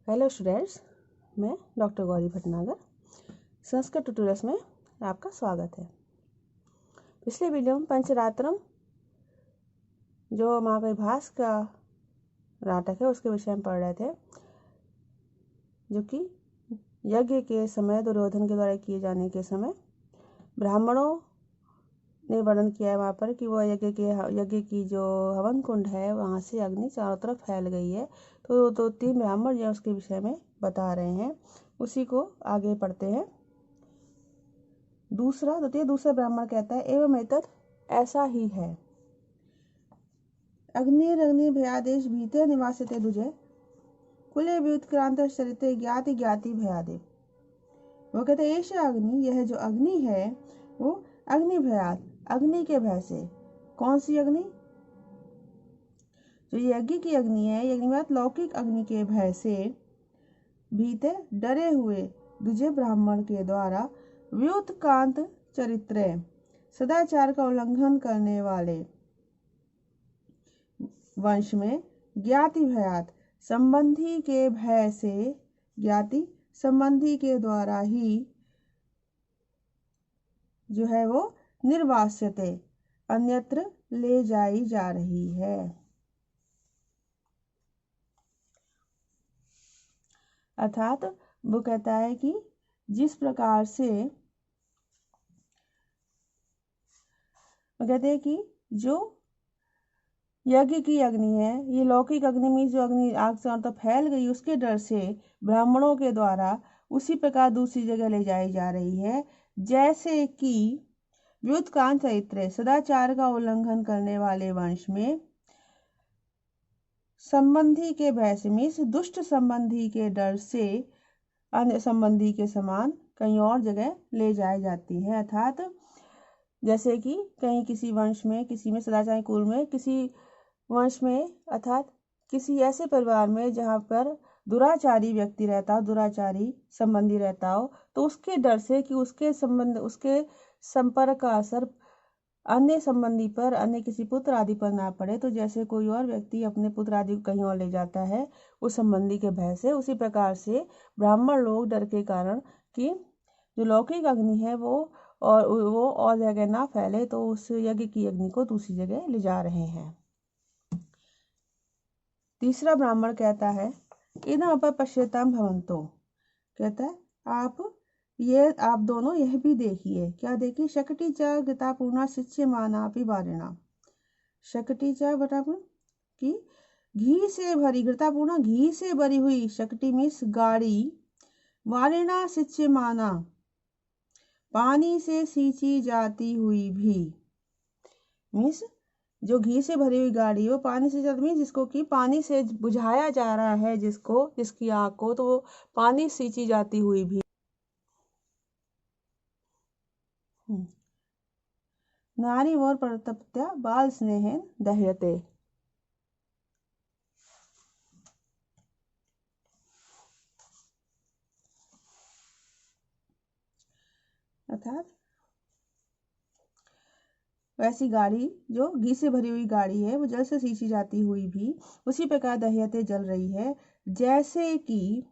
Hello students, मैं doctor Gauri Bhatnagar Sanskrit tutorials में आपका स्वागत है। पिछले वीडियो में पंचरात्रम जो महाकाव्यभास का नाटक है उसके विषय में पढ़ रहे थे, जो कि यज्ञ के समय दुर्योधन के द्वारा किए जाने के समय ब्राह्मणों ने वर्णन किया है वहाँ पर कि वो यज्ञ की जो हवन कुंड है वहाँ से अग्नि चारों तरफ फैल गई है। तो दो तीन ब्राह्मण जो उसके विषय में बता रहे हैं, उसी को आगे पढ़ते हैं। दूसरा ब्राह्मण कहता है एवं एतत् ऐसा ही है। अग्नि भयादेश भीते निवासते दुजे कुले व्युत्क्रांत चरिते ज्ञाति ज्ञाति भयादे। वो कहते हैं ऐसा अग्नि, यह जो अग्नि है वो अग्नि भयात, अग्नि के भय से। कौन सी अग्नि? जो यज्ञ की अग्नि है, यज्ञ लौकिक अग्नि के भय से भीते डरे हुए दूजे ब्राह्मण के द्वारा व्युत्क्रांत चरित्र सदाचार का उल्लंघन करने वाले वंश में ज्ञाति भयात, संबंधी के भय से, ज्ञाति संबंधी के द्वारा ही जो है वो निर्वास्यते अन्यत्र ले जाई जा रही है। अर्थात वो कहता है कि जिस प्रकार से वो कहते हैं कि जो यज्ञ की अग्नि है, ये लौकिक अग्नि में जो अग्नि आग से तो फैल गई, उसके डर से ब्राह्मणों के द्वारा उसी प्रकार दूसरी जगह ले जाई जा रही है। जैसे कि व्युत्क्रांत चरित्र सदाचार का उल्लंघन करने वाले वंश में संबंधी के भय से मीन्स दुष्ट संबंधी के डर से अन्य संबंधी के समान कहीं और जगह ले जाई जाती है। अर्थात जैसे कि कहीं किसी वंश में, किसी में सदाचारी कुल में, किसी वंश में, अर्थात किसी ऐसे परिवार में जहाँ पर दुराचारी व्यक्ति रहता हो, दुराचारी संबंधी रहता हो, तो उसके डर से कि उसके संपर्क का असर अन्य संबंधी पर, अन्य किसी पुत्र आदि पर ना पड़े, तो जैसे कोई और व्यक्ति अपने पुत्र आदि को कहीं और ले जाता है उस संबंधी के भय से, उसी प्रकार से ब्राह्मण लोग डर के कारण कि जो लौकिक अग्नि है वो और जगह ना फैले, तो उस यज्ञ की अग्नि को दूसरी जगह ले जा रहे हैं। तीसरा ब्राह्मण कहता है इदम अपश्यताम भवंतो, कहता है आप दोनों यह भी देखिए। क्या देखिए? शकटी च गतापूर्णा शिच्यमानापि वारिणा। शकटी च गतापूर्ण की घी से भरी, गतापूर्णा घी से भरी हुई, शकटी मीन्स गाड़ी, वारिणा शिच्यमाना पानी से सींची जाती हुई भी, मीन्स जो घी से भरी हुई गाड़ी हो पानी से जाती, मीन्स जिसको कि पानी से बुझाया जा रहा है, जिसकी आग को, तो वो पानी सींची जाती हुई भी। नारी और प्रतप्त्या बाल स्नेहेन दह्यते। अर्थात वैसी गाड़ी जो घी से भरी हुई गाड़ी है वो जल से सींची जाती हुई भी उसी प्रकार दह्यते जल रही है। जैसे कि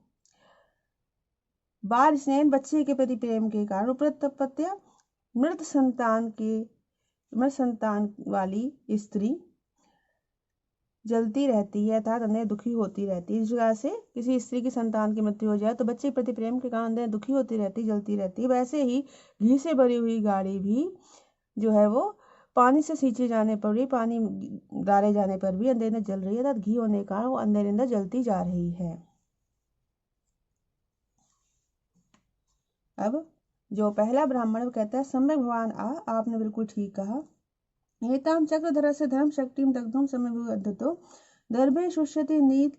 बाल स्नेह बच्चे के प्रति प्रेम के कारण, प्रतप्त्या मृत संतान वाली स्त्री जलती रहती है, अर्थात अंदर दुखी होती रहती है। इस प्रकार से किसी स्त्री की संतान की मृत्यु हो जाए तो बच्चे के प्रति प्रेम के कारण अंदर दुखी होती रहती, जलती रहती है। वैसे ही घी से भरी हुई गाड़ी भी जो है वो पानी से सींचे जाने पर भी, पानी डाले जाने पर भी अंदर जल रही है, अर्थात घी होने के कारण वो अंदर जलती जा रही है। अब जो पहला ब्राह्मण कहता है सम्यक भगवान आपने बिल्कुल ठीक कहा। एताम चक्रधर से धर्म शक्तिम दग्धम समभिवदतो दर्भे शुष्यति नीत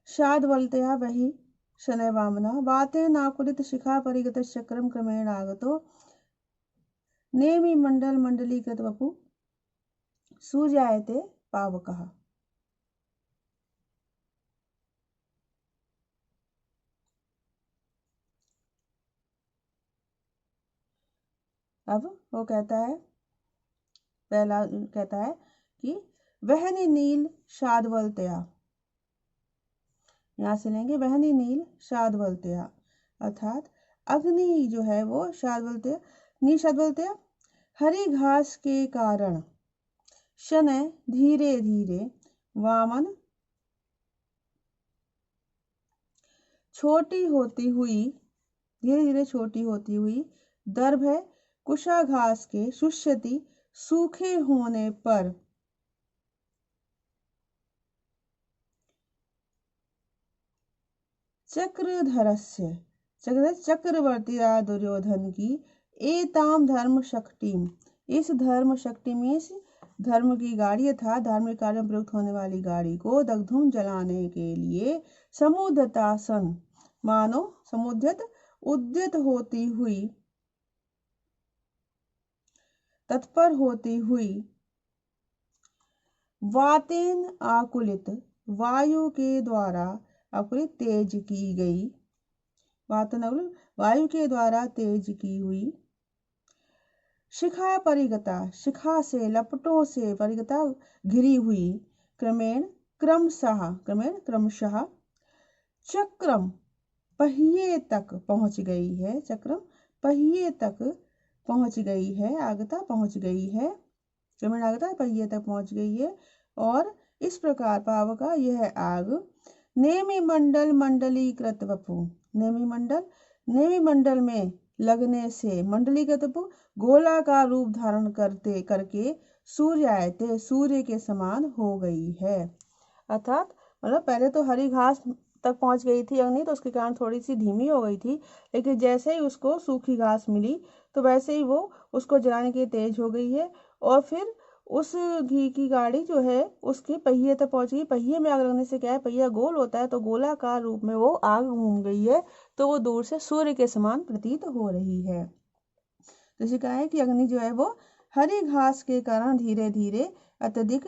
शादवलतया वही शनय वामना वाते नाकुलित शिखा परिगत चक्रम क्रमेण आगतो नेमि मंडल मंडलीकृत वपु सुजायते पावकः। अब वो कहता है, पहला कहता है कि वह नील शादवलतया, यहाँ से लेंगे वहनी नील शाद बलत्या, अर्थात अग्नि जो है वो शाद बलत्या नी शाद बलत्या हरी घास के कारण शनय धीरे धीरे वामन छोटी होती हुई धीरे धीरे छोटी होती हुई दर्भ है कुशाघास के शुष्यति सूखे होने पर चक्रधरस्य चक्रवर्ती दुर्योधन की एताम धर्म शक्तिम, इस धर्म शक्ति में धर्म की गाड़ी था धार्मिक कार्य में प्रयुक्त होने वाली गाड़ी को दग्धुम जलाने के लिए समुद्यतासन मानो समुद्यत उद्यत होती हुई तत्पर होती हुई वातेन आकुलित वायु के द्वारा आकुलित तेज की गई वायु के द्वारा तेज की हुई शिखा परिगता, शिखा से लपटों से परिगता घिरी हुई क्रमेण क्रमशः चक्रम पहिए तक पहुंच गई है, चक्रम पहिए तक पहुंच गई है, आगता पहुंच गई है, क्रमेण आगता पहिए तक पहुंच गई है। और इस प्रकार पावका यह आग नेमि मंडल मंडलीकृत वपु, नेमि मंडल में लगने से मंडलीकृत वपु गोलाकार रूप धारण करके सूर्यायते सूर्य के समान हो गई है। अर्थात मतलब पहले तो हरी घास तक पहुंच गई थी अग्नि, तो उसके कारण थोड़ी सी धीमी हो गई थी, लेकिन जैसे ही उसको सूखी घास मिली तो वैसे ही वो उसको जलाने के तेज हो गई है। और फिर उस घी की गाड़ी जो है उसके पहिए तक पहुंच गई। पहिए में आग लगने से क्या है, पहिया गोल होता है तो गोलाकार रूप में वो आग घूम गई है, तो वो दूर से सूर्य के समान प्रतीत हो रही है। तो इसे कहा है कि अग्नि जो है वो हरी घास के कारण धीरे धीरे अत्यधिक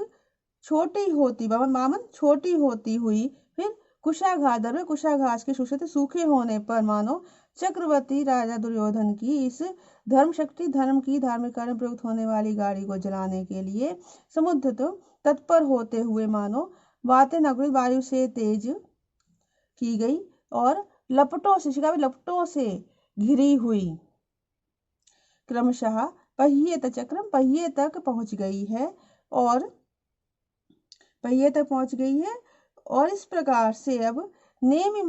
छोटी होती हुई फिर कुशाघास के शुष्यत सूखे होने पर मानो चक्रवर्ती राजा दुर्योधन की इस धर्म की धार्मिक कार्य में प्रयुक्त होने वाली गाड़ी को जलाने के लिए समुद्र तो तत्पर होते हुए मानो वातें नगरी वायु से तेज की गई और लपटों से घिरी हुई क्रमशः पहिए तक पहुंच गई है और इस प्रकार से अब नेमि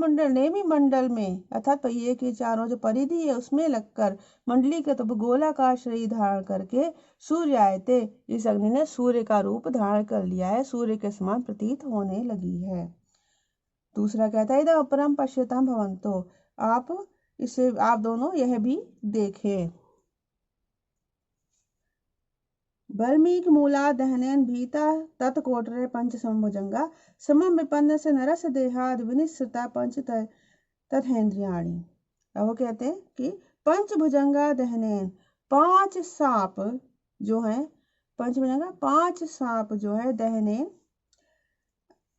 मंडल में अर्थात पहिए के चारों जो परिधि है उसमें लगकर मंडली के तो गोलाकार शरीर धारण करके सूर्यायते, इस अग्नि ने सूर्य का रूप धारण कर लिया है, सूर्य के समान प्रतीत होने लगी है। दूसरा कहता है इदम अपरम पश्यताम भवन्तो, आप दोनों यह भी देखें। बल्मीक मूला दहनेन भीता तत्कोटरे पंच समभुजंगा समम विपन्न से नरस देहाद विनिश्रिता पंच तथेन्द्रियाणी। अब वो कहते हैं कि पंचभुजंगा दहनेन पांच सांप जो है दहनेन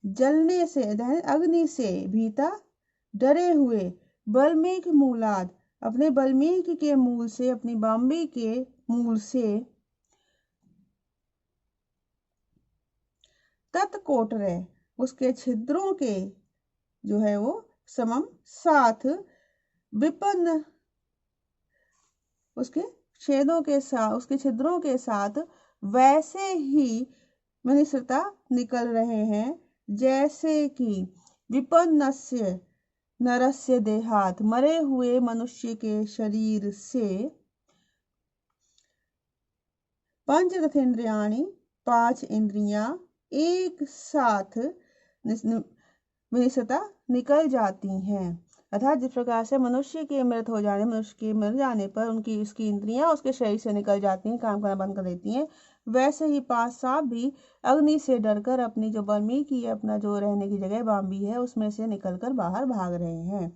जलने से अग्नि से भीता डरे हुए बल्मीक मूलाद अपने बल्मीक के मूल से अपनी बाम्बी के मूल से तत्कोटरे उसके छिद्रों के जो है वो समम साथ विपन्न उसके छिद्रों के साथ वैसे ही मनुष्यता निकल रहे हैं जैसे कि विपन्नस्य नरस्य देहात मरे हुए मनुष्य के शरीर से पंच तथेन्द्रियाणी पांच इंद्रियां एक साथ मनुष्यता निकल जाती हैं। अर्थात जिस प्रकार से मनुष्य के मर जाने पर उसकी इंद्रियां उसके शरीर से निकल जाती हैं, काम करना बंद कर देती हैं, वैसे ही पांच सांप भी अग्नि से डरकर अपनी जो बर्मी की अपना जो रहने की जगह बाम्बी है उसमें से निकलकर बाहर भाग रहे हैं।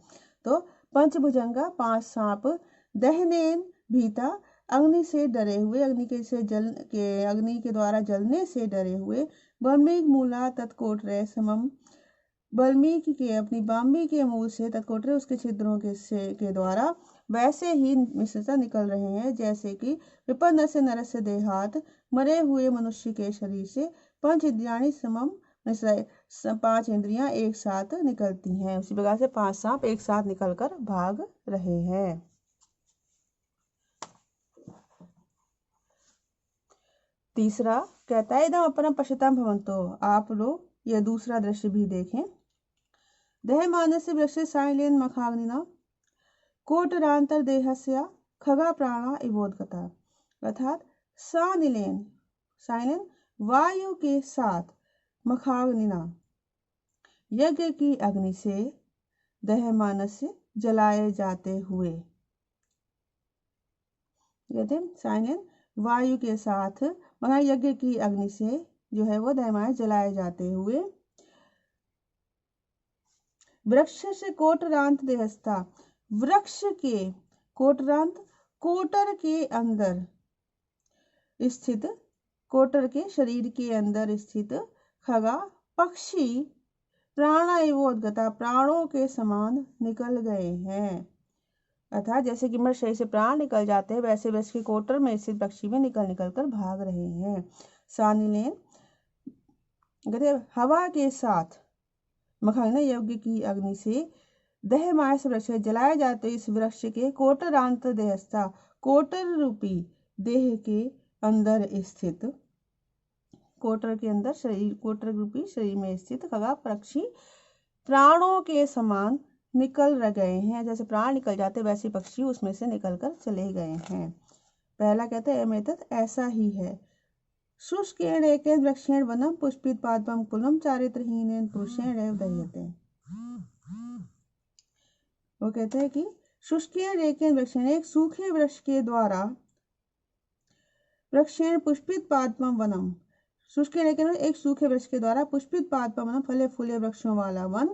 तो पंचभुजंगा पांच सांप दहनेन भीता अग्नि से डरे हुए अग्नि के द्वारा जलने से डरे हुए बल्मीक मूला तत्कोटरे समम बल्मीक के अपनी बाम्बी के मूल से तत्कोटरे उसके छिद्रों के द्वारा वैसे ही मिश्रता निकल रहे हैं जैसे कि विपन्न से नरस्य देहात मरे हुए मनुष्य के शरीर से पंच इंद्रियाणी समम 5 इंद्रियां एक साथ निकलती हैं। उसी प्रकार से 5 सांप एक साथ निकलकर भाग रहे हैं। तीसरा कहता है इदम अपरम पश्यताम भवन्तो। आप लोग यह दूसरा दृश्य भी देखें। दह्यमानस्य वृक्षस्य सायलेन मखाग्निना कोटरांतर देहस्य खगा प्राणा इवोदगता। अर्थात साइलेन वायु के साथ मखाग्निना यज्ञ की अग्नि से दह्यमानस्य जलाए जाते हुए, कहते हैं साइलेन वायु के साथ यज्ञ की अग्नि से जो है वो दह्यमान जलाए जाते हुए वृक्ष से कोटरांत देहस्था, वृक्ष के कोटरांत कोटर के अंदर स्थित, कोटर के शरीर के अंदर स्थित खगा पक्षी प्राणाइवोदगता प्राणों के समान निकल गए हैं। अर्थात जैसे कि मृत शरीर से प्राण निकल जाते हैं वैसे वैसे के कोटर में स्थित पक्षी में निकल कर भाग रहे हैं। सानिलेन कहते हवा के साथ मखाग्नि यज्ञ की अग्नि से दह्यमान से वृक्ष जलाए जाते इस वृक्ष के कोटरांत देहस्था, कोटर रूपी देह के अंदर स्थित, कोटर के अंदर शरीर, कोटर रूपी शरीर में स्थित खगा पक्षी प्राणों के समान निकल गए हैं। जैसे प्राण निकल जाते वैसे पक्षी उसमें से निकलकर चले गए हैं। पहला कहते हैं एमेतत ऐसा ही है। शुष्केण एकेन वृक्षेण वनम पुष्पित पादपम कुलम चारित्रहीनेन पुरुषेण एव दह्यते। वो कहते हैं कि शुष्केण एकेन वृक्षेण एक सूखे वृक्ष के द्वारा वृक्षेण पुष्पित पादपम वनम, शुष्क एक सूखे वृक्ष के द्वारा पुष्पित पादपम वनम फले फूले वृक्षों वाला वन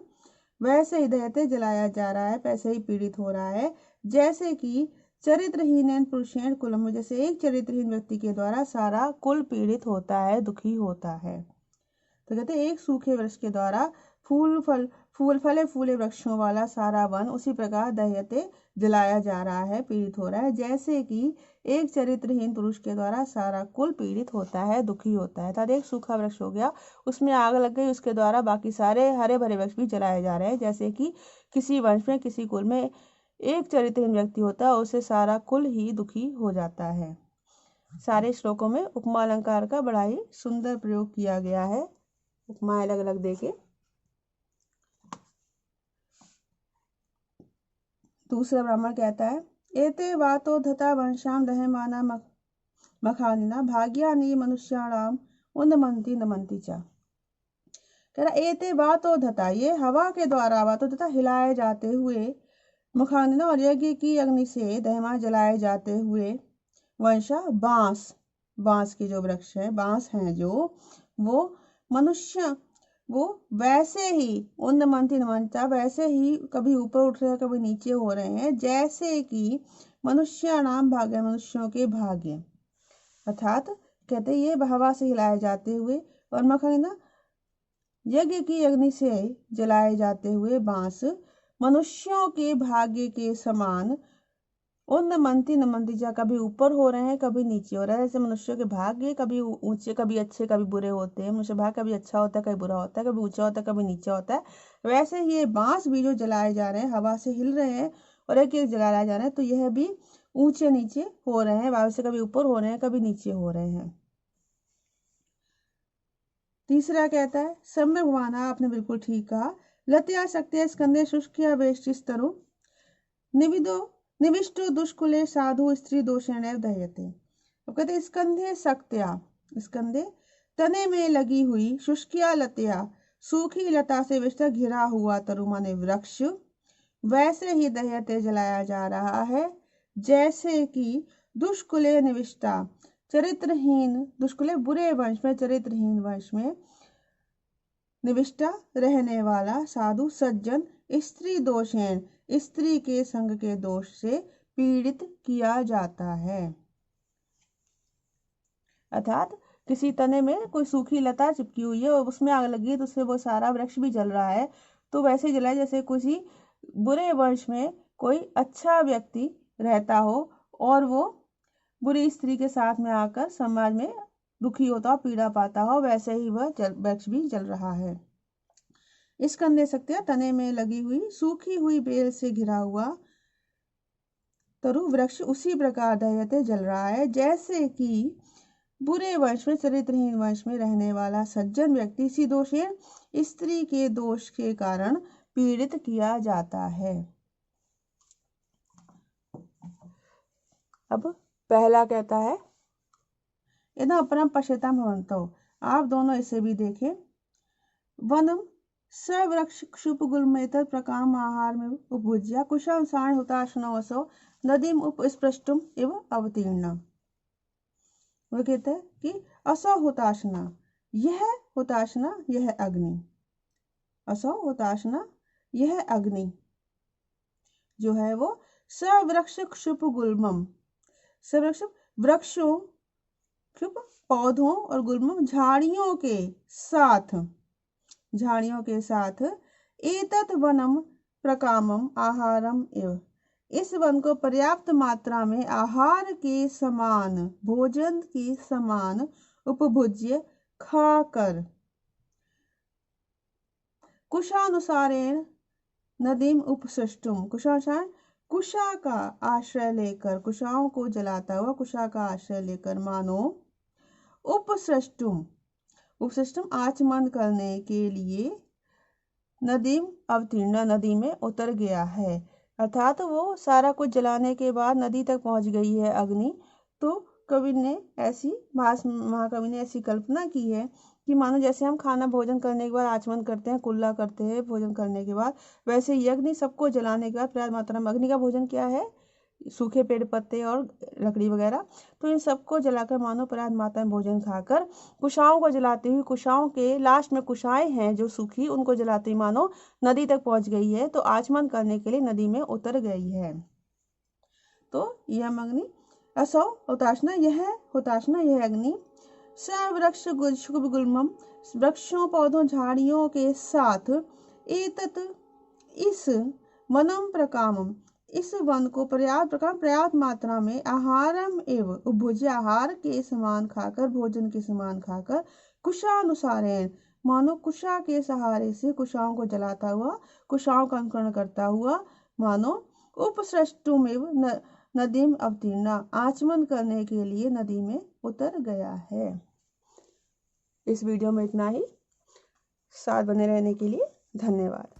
वैसे ही दह्यते जलाया जा रहा है, वैसे ही पीड़ित हो रहा है। जैसे कि चरित्रहीन पुरुषेण कुलम में, जैसे एक चरित्रहीन व्यक्ति के द्वारा सारा कुल पीड़ित होता है, दुखी होता है। तो कहते हैं एक सूखे वृक्ष के द्वारा फले फूले वृक्षों वाला सारा वन उसी प्रकार दह्यते जलाया जा रहा है, पीड़ित हो रहा है। जैसे कि एक चरित्रहीन पुरुष के द्वारा सारा कुल पीड़ित होता है, दुखी होता है। अर्थात एक सूखा वृक्ष हो गया, उसमें आग लग गई, उसके द्वारा बाकी सारे हरे भरे वृक्ष भी जलाए जा रहे हैं। जैसे कि किसी वंश में, किसी कुल में एक चरित्रहीन व्यक्ति होता है, उससे सारा कुल ही दुखी हो जाता है। सारे श्लोकों में उपमा अलंकार का बड़ा ही सुंदर प्रयोग किया गया है, उपमा अलग अलग देके। दूसरा ब्राह्मण कहता है एते वातो धता वंशाम दह्यमाना मखानिना भाग्यानि मनुष्याणाम उन्नमंती नमंती चा। कह रहा एते वातो धता, ये हवा के द्वारा वातो धता हिलाए जाते हुए मखानिना और यज्ञ की अग्नि से दह्यमान जलाए जाते हुए वंशा बांस के जो वृक्ष है, बांस हैं जो, वो मनुष्य वो वैसे ही उन्नमंती नमंता वैसे ही कभी ऊपर उठ रहे हैं, कभी नीचे हो रहे हैं, जैसे कि मनुष्याणाम भाग्य मनुष्यों के भाग्य। अर्थात कहते ये हवा से हिलाए जाते हुए और मखानिना यज्ञ की अग्नि से जलाए जाते हुए बांस मनुष्यों के भाग्य के समान उन्नमंती नमंती जा, कभी ऊपर हो रहे हैं, कभी नीचे हो रहा है। जैसे मनुष्यों के भाग्य कभी ऊंचे, कभी अच्छे, कभी बुरे होते हैं। मनुष्य भाग्य कभी अच्छा होता है, कभी बुरा होता है, कभी ऊंचा होता है, कभी नीचा होता है। वैसे ही ये बांस भी जो जलाए जा रहे हैं, हवा से हिल रहे हैं और एक एक जलाए जा रहे हैं, तो यह भी ऊंचे नीचे हो रहे हैं, वायु से कभी ऊपर हो रहे हैं, कभी नीचे हो रहे हैं। तीसरा कहता है सम्यक भगवान, आपने बिल्कुल ठीक कहा। लत्या शक्तिया स्कंदे शुष्किया वेष्टिस्तरु निविष्टो दुष्कुले साधु स्त्री दोषेण दह्यते। अब कहते स्कंधे शक्तिया, स्कंधे तने में लगी हुई, शुष्किया लतिया सूखी लता से विष्ट घिरा हुआ तरु माने वृक्ष वैसे ही दह्यते जलाया जा रहा है। जैसे कि दुष्कुले निविष्टा, चरित्रहीन, दुष्कुले बुरे वंश में, चरित्रहीन वंश में निविष्टा रहने वाला साधु सज्जन स्त्री दोषेण, स्त्री के संग के दोष से पीड़ित किया जाता है। अर्थात किसी तने में कोई सूखी लता चिपकी हुई है और उसमें आग लगी है तो उससे वो सारा वृक्ष भी जल रहा है, तो वैसे जलाए जैसे किसी बुरे वंश में कोई अच्छा व्यक्ति रहता हो और वो बुरी स्त्री के साथ में आकर समाज में दुखी होता हो, पीड़ा पाता हो, वैसे ही वह वृक्ष भी जल रहा है। स्कंदे शक्तियां तने में लगी हुई सूखी हुई बेल से घिरा हुआ तरु वृक्ष उसी प्रकार दह्यते जल रहा है जैसे कि बुरे वंश में चरित्रहीन वंश में रहने वाला सज्जन व्यक्ति शीतोषण स्त्री के दोष के कारण पीड़ित किया जाता है। अब पहला कहता है यदा अपरम पश्यताम भवन्तौ, आप दोनों इसे भी देखें। वनम सवृक्ष क्षुपगुल्मेतत् प्रकाम आहार में उपभुज्य कुशांसाण हुताशनवसो नदीम उपस्पृष्टुम एवं अवतीर्ण। वो कहते हैं कि असौ हुताशना, यह हुताशना, यह अग्नि, असौ हुताशना, यह अग्नि जो है वो सवृक्ष क्षुपगुल्मम, सवृक्ष वृक्षों, क्षुप पौधों और गुल्मम झाड़ियों के साथ, झाड़ियों के साथ एतत् वनम प्रकामम आहारम एव, इस वन को पर्याप्त मात्रा में आहार के समान, भोजन के समान उपभुज्य खाकर कुशानुसारेण नदीम उपसृष्टुम, कुशानुसार कुशा का आश्रय लेकर, कुशाओं को जलाता हुआ कुशा का आश्रय लेकर मानो उपसृष्टुम, उपसृष्टुम आचमन करने के लिए नदीम अवतीर्ण, नदी में उतर गया है। अर्थात वो सारा कुछ जलाने के बाद नदी तक पहुंच गई है अग्नि। तो कवि ने ऐसी महाकवि ने ऐसी कल्पना की है कि मानो जैसे हम खाना भोजन करने के बाद आचमन करते हैं, कुल्ला करते हैं भोजन करने के बाद, वैसे ही अग्नि सबको जलाने के बाद पर्याप्त मात्रा में, अग्नि का भोजन क्या है, सूखे पेड़ पत्ते और लकड़ी वगैरह, तो इन सबको जलाकर मानो पर्याप्त मात्रा में भोजन खाकर कुशाओं को जलाती हुई, कुशाओं के लास्ट में कुशाएं हैं जो सूखी, उनको जलाती मानो नदी तक पहुंच गई है, तो आचमन करने के लिए नदी में उतर गई है। तो यह अग्नि असौ हुताशना, यह हुताशना, यह अग्नि सवृक्ष गुल्मम, वृक्षों पौधों झाड़ियों के साथ एतत्, इस वनम प्रकामम, इस वन को पर्याप्त मात्रा में आहारम एवं उपभुज्य, आहार के समान खाकर, भोजन के समान खाकर कुशानुसारेण, मानो कुशा के सहारे से कुशाओं को जलाता हुआ, कुशाओं का अनुकरण करता हुआ, मानो उपसृष्टुम एवं नदीम अवतीर्णा, आचमन करने के लिए नदी में उतर गया है। इस वीडियो में इतना ही। साथ बने रहने के लिए धन्यवाद।